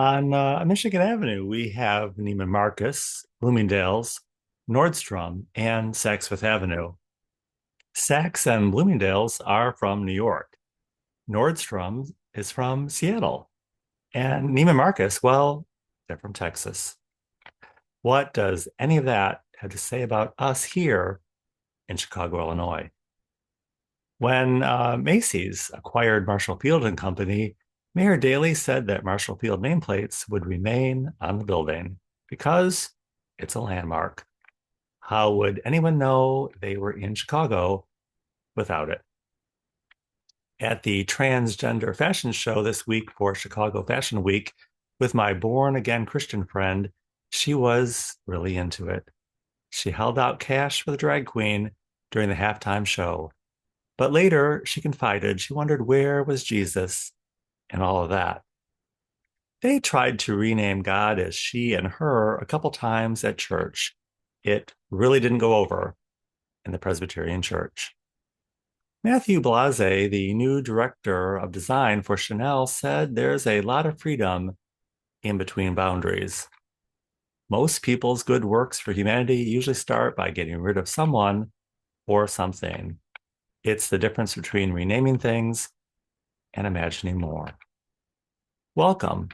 On Michigan Avenue, we have Neiman Marcus, Bloomingdale's, Nordstrom, and Saks Fifth Avenue. Saks and Bloomingdale's are from New York. Nordstrom is from Seattle. And Neiman Marcus, well, they're from Texas. What does any of that have to say about us here in Chicago, Illinois? When Macy's acquired Marshall Field and Company, Mayor Daley said that Marshall Field nameplates would remain on the building because it's a landmark. How would anyone know they were in Chicago without it? At the transgender fashion show this week for Chicago Fashion Week with my born again Christian friend, she was really into it. She held out cash for the drag queen during the halftime show. But later, she confided she wondered where was Jesus and all of that. They tried to rename God as she and her a couple times at church. It really didn't go over in the Presbyterian Church. Matthew Blase, the new director of design for Chanel, said there's a lot of freedom in between boundaries. Most people's good works for humanity usually start by getting rid of someone or something. It's the difference between renaming things and imagining more. Welcome.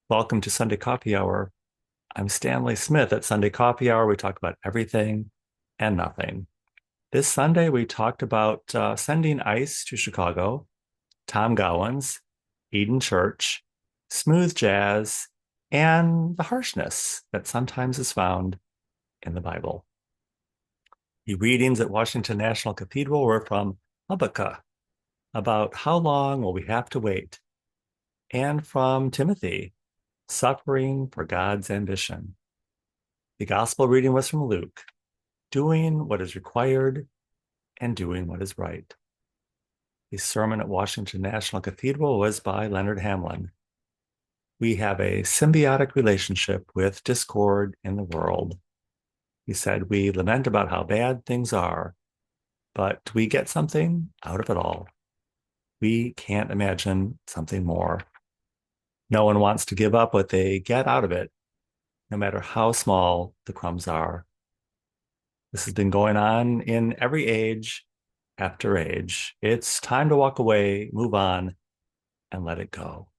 Welcome to Sunday Coffee Hour. I'm Stanley Smith. At Sunday Coffee Hour, we talk about everything and nothing. This Sunday, we talked about sending ice to Chicago, Tom Gowans, Eden Church, smooth jazz, and the harshness that sometimes is found in the Bible. The readings at Washington National Cathedral were from Habakkuk, about how long will we have to wait, and from Timothy, suffering for God's ambition. The gospel reading was from Luke, doing what is required and doing what is right. The sermon at Washington National Cathedral was by Leonard Hamlin. We have a symbiotic relationship with discord in the world. He said, we lament about how bad things are, but we get something out of it all. We can't imagine something more. No one wants to give up what they get out of it, no matter how small the crumbs are. This has been going on in every age after age. It's time to walk away, move on, and let it go.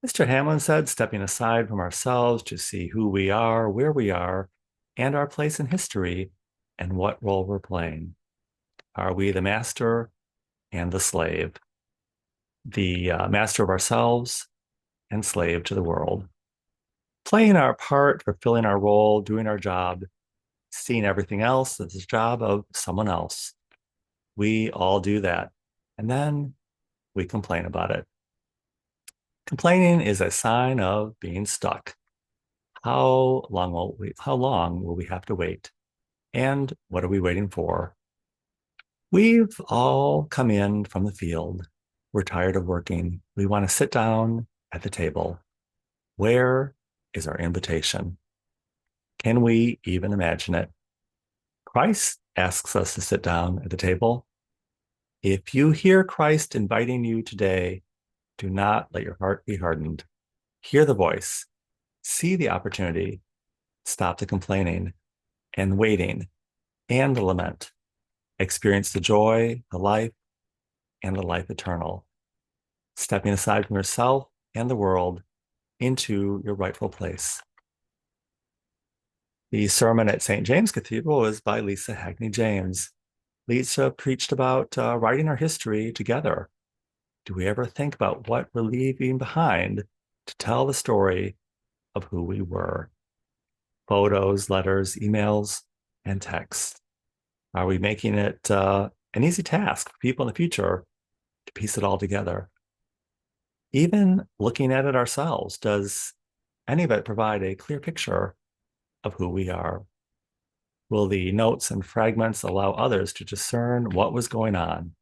Mr. Hamlin said, stepping aside from ourselves to see who we are, where we are, and our place in history, and what role we're playing. Are we the master and the slave? The master of ourselves and slave to the world. Playing our part, fulfilling our role, doing our job, seeing everything else as the job of someone else. We all do that. And then we complain about it. Complaining is a sign of being stuck. How long will we have to wait? And what are we waiting for? We've all come in from the field. We're tired of working. We want to sit down at the table. Where is our invitation? Can we even imagine it? Christ asks us to sit down at the table. If you hear Christ inviting you today, do not let your heart be hardened. Hear the voice, see the opportunity, stop the complaining and waiting and the lament. Experience the joy, the life, and the life eternal. Stepping aside from yourself and the world into your rightful place. The sermon at St. James Cathedral is by Lisa Hackney James. Lisa preached about writing our history together. Do we ever think about what we're leaving behind to tell the story of who we were? Photos, letters, emails, and texts. Are we making it an easy task for people in the future to piece it all together? Even looking at it ourselves, does any of it provide a clear picture of who we are? Will the notes and fragments allow others to discern what was going on?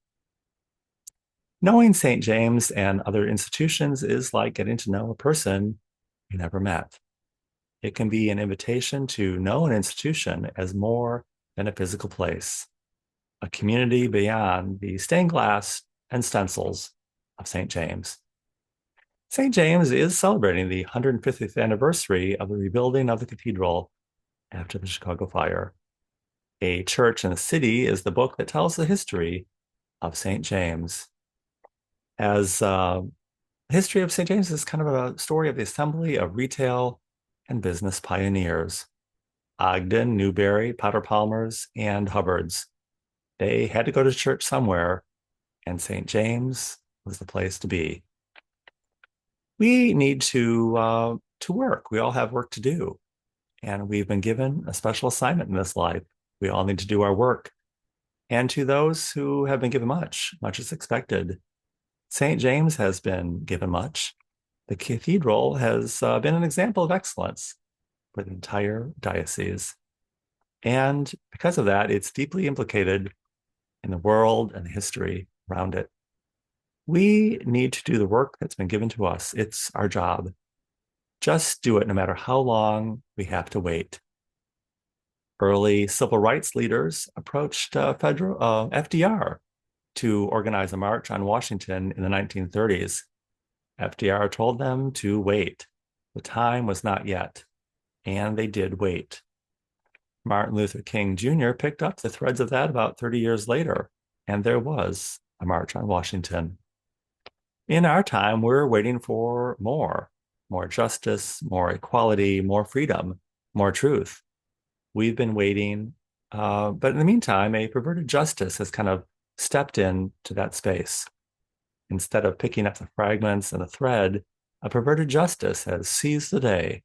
Knowing St. James and other institutions is like getting to know a person you never met. It can be an invitation to know an institution as more than a physical place, a community beyond the stained glass and stencils of St. James. St. James is celebrating the 150th anniversary of the rebuilding of the cathedral after the Chicago fire. A Church in the City is the book that tells the history of St. James. As the history of St. James is kind of a story of the assembly of retail and business pioneers. Ogden, Newberry, Potter Palmers, and Hubbards. They had to go to church somewhere, and St. James was the place to be. We need to work. We all have work to do, and we've been given a special assignment in this life. We all need to do our work. And to those who have been given much, much is expected. St. James has been given much. The cathedral has been an example of excellence for the entire diocese. And because of that, it's deeply implicated in the world and the history around it. We need to do the work that's been given to us. It's our job. Just do it no matter how long we have to wait. Early civil rights leaders approached FDR to organize a march on Washington in the 1930s. FDR told them to wait. The time was not yet, and they did wait. Martin Luther King Jr. picked up the threads of that about 30 years later, and there was a March on Washington. In our time, we're waiting for more justice, more equality, more freedom, more truth. We've been waiting, but in the meantime, a perverted justice has kind of stepped into that space. Instead of picking up the fragments and the thread, a perverted justice has seized the day.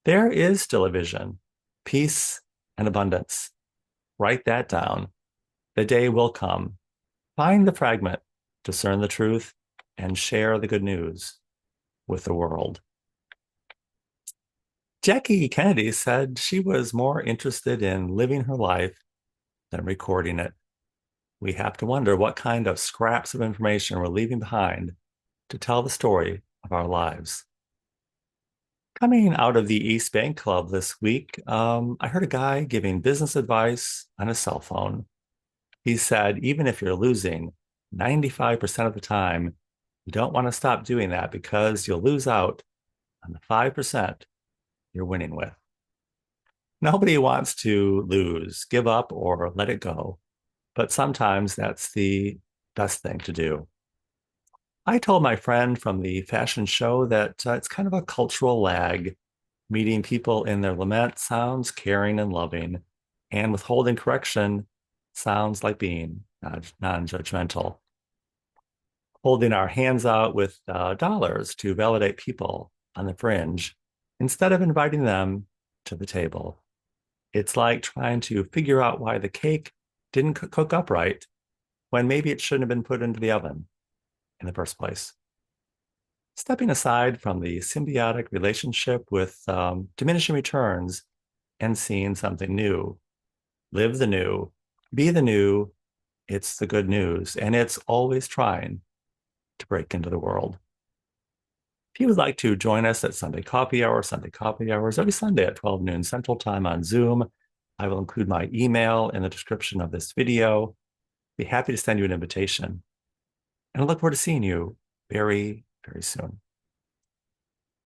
There is still a vision, peace and abundance. Write that down. The day will come. Find the fragment, discern the truth, and share the good news with the world. Jackie Kennedy said she was more interested in living her life than recording it. We have to wonder what kind of scraps of information we're leaving behind to tell the story of our lives. Coming out of the East Bank Club this week, I heard a guy giving business advice on his cell phone. He said, even if you're losing 95% of the time, you don't want to stop doing that because you'll lose out on the 5% you're winning with. Nobody wants to lose, give up, or let it go, but sometimes that's the best thing to do. I told my friend from the fashion show that it's kind of a cultural lag. Meeting people in their lament sounds caring and loving, and withholding correction sounds like being non-judgmental. Holding our hands out with dollars to validate people on the fringe instead of inviting them to the table. It's like trying to figure out why the cake didn't cook up right when maybe it shouldn't have been put into the oven in the first place. Stepping aside from the symbiotic relationship with diminishing returns and seeing something new. Live the new, be the new. It's the good news, and it's always trying to break into the world. If you would like to join us at Sunday Coffee Hours every Sunday at 12 noon Central Time on Zoom, I will include my email in the description of this video. Be happy to send you an invitation. And I look forward to seeing you very, very soon.